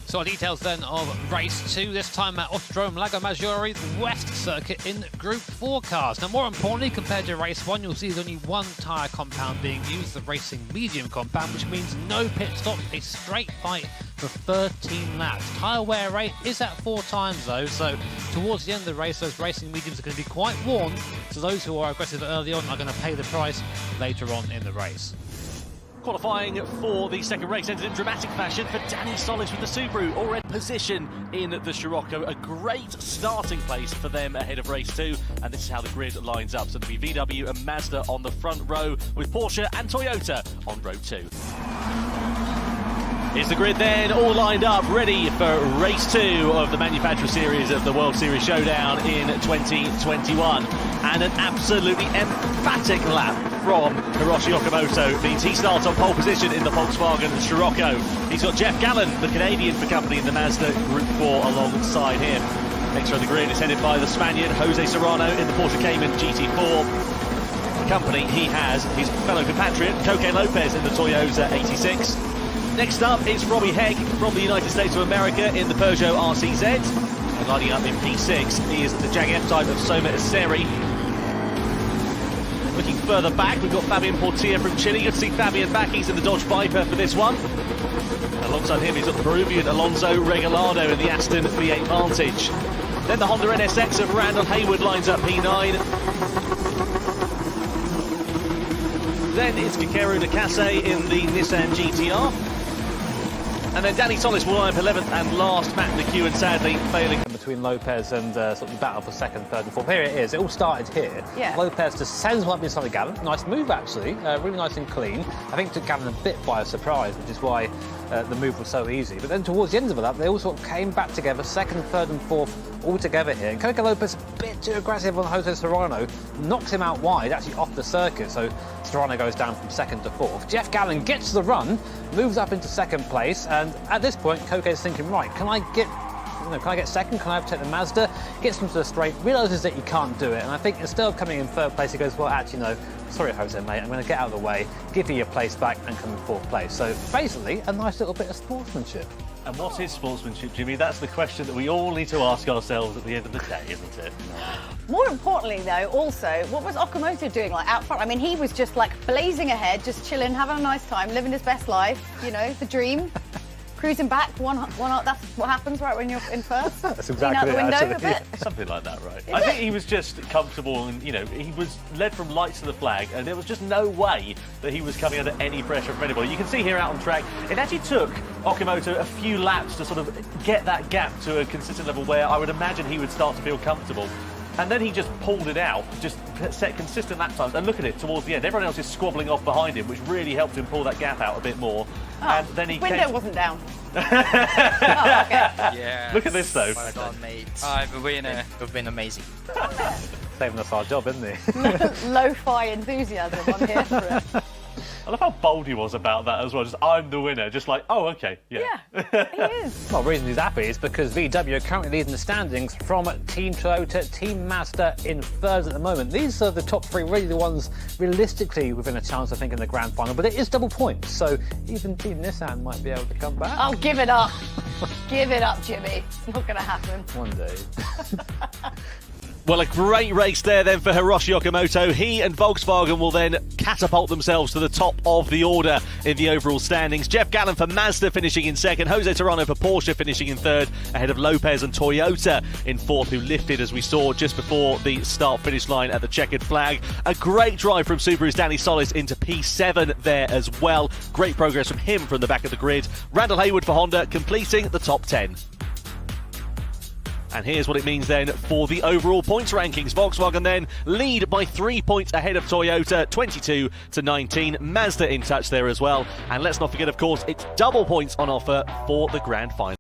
So our details then of race 2, this time at Ostrome Lago Maggiore, the West Circuit in Group 4 cars. Now more importantly, compared to race 1, you'll see there's only one tyre compound being used, the Racing Medium compound, which means no pit stops, a straight fight for 13 laps. Tyre wear rate is at 4 times though, so towards the end of the race, those Racing Mediums are going to be quite worn, so those who are aggressive early on are going to pay the price later on in the race. Qualifying for the second race ended in dramatic fashion for Danny Solis with the Subaru, already position in the Scirocco. A great starting place for them ahead of race 2, and this is how the grid lines up. So there'll be VW and Mazda on the front row, with Porsche and Toyota on row 2. Here's the grid then, all lined up, ready for race 2 of the Manufacturer Series of the World Series Showdown in 2021. And an absolutely emphatic lap from Hiroshi Okamoto means he starts on pole position in the Volkswagen Scirocco. He's got Jeff Gallen, the Canadian for company in the Mazda Group 4 alongside him. Next on the grid is headed by the Spaniard Jose Serrano in the Porsche Cayman GT4. For company, he has his fellow compatriot Coque Lopez in the Toyota 86. Next up is Robbie Hegg from the United States of America in the Peugeot RCZ. And lining up in P6 is the Jag F-Type of Soma Eseri. Looking further back, we've got Fabian Portilla from Chile. Good to see Fabian back. He's in the Dodge Viper for this one. Alongside him, he's got the Peruvian Alonso Regalado in the Aston V8 Vantage. Then the Honda NSX of Randall Haywood lines up P9. Then it's Kikeru Nakase in the Nissan GTR. And then Danny Solis will line up 11th and last. Matt McEwen sadly failing. Between Lopez and sort of the battle for second, third and fourth. Here it is, it all started here. Yeah. Lopez just sends one up inside of Gallen. Nice move actually, really nice and clean. I think took Gallen a bit by surprise, which is why the move was so easy. But then towards the end of the lap, they all sort of came back together, second, third and fourth all together here. And Coque Lopez a bit too aggressive on Jose Serrano, knocks him out wide, actually off the circuit. So Serrano goes down from second to fourth. Jeff Gallen gets the run, moves up into second place, and at this point, Coque is thinking, right, can I get second? Can I take the Mazda? Gets into the straight, realises that he can't do it, and I think instead of coming in third place, he goes, well, actually, no, sorry, Jose, mate, I'm going to get out of the way, give you your place back, and come in fourth place. So basically, a nice little bit of sportsmanship. And what is sportsmanship, Jimmy? That's the question that we all need to ask ourselves at the end of the day, isn't it? More importantly, though, also, what was Okamoto doing, like, out front? I mean, he was just, like, blazing ahead, just chilling, having a nice time, living his best life, you know, the dream. Cruising back, one up, that's what happens, right, when you're in first? That's exactly out the window actually, a bit? Yeah. Something like that, right? I think he was just comfortable and, you know, he was led from lights to the flag and there was just no way that he was coming under any pressure from anybody. You can see here out on track, it actually took Okamoto a few laps to sort of get that gap to a consistent level where I would imagine he would start to feel comfortable. And then he just pulled it out, just set consistent lap times. And look at it, towards the end, everyone else is squabbling off behind him, which really helped him pull that gap out a bit more. Oh, and then he window wasn't down. Oh, okay. Yeah. Look at this though. Well done, mate. We've been amazing. Saving us our job, isn't he? Lo-fi enthusiasm on here for it. I love how bold he was about that as well. Just, I'm the winner. Just like, oh, okay, yeah. Yeah, he is. Well, the reason he's happy is because VW are currently leading the standings from Team Toyota, Team Mazda in third at the moment. These are the top three, really the ones realistically within a chance, I think, in the grand final. But it is double points, so even Team Nissan might be able to come back. Oh, give it up. Give it up, Jimmy. It's not going to happen. One day. Well, a great race there then for Hiroshi Okamoto. He and Volkswagen will then catapult themselves to the top of the order in the overall standings. Jeff Gallen for Mazda finishing in second. Jose Serrano for Porsche finishing in third, ahead of Lopez and Toyota in fourth, who lifted, as we saw just before the start-finish line at the checkered flag. A great drive from Subaru's Danny Solis into P7 there as well. Great progress from him from the back of the grid. Randall Haywood for Honda completing the top 10. And here's what it means then for the overall points rankings. Volkswagen then lead by 3 points ahead of Toyota, 22 to 19. Mazda in touch there as well. And let's not forget, of course, it's double points on offer for the grand final.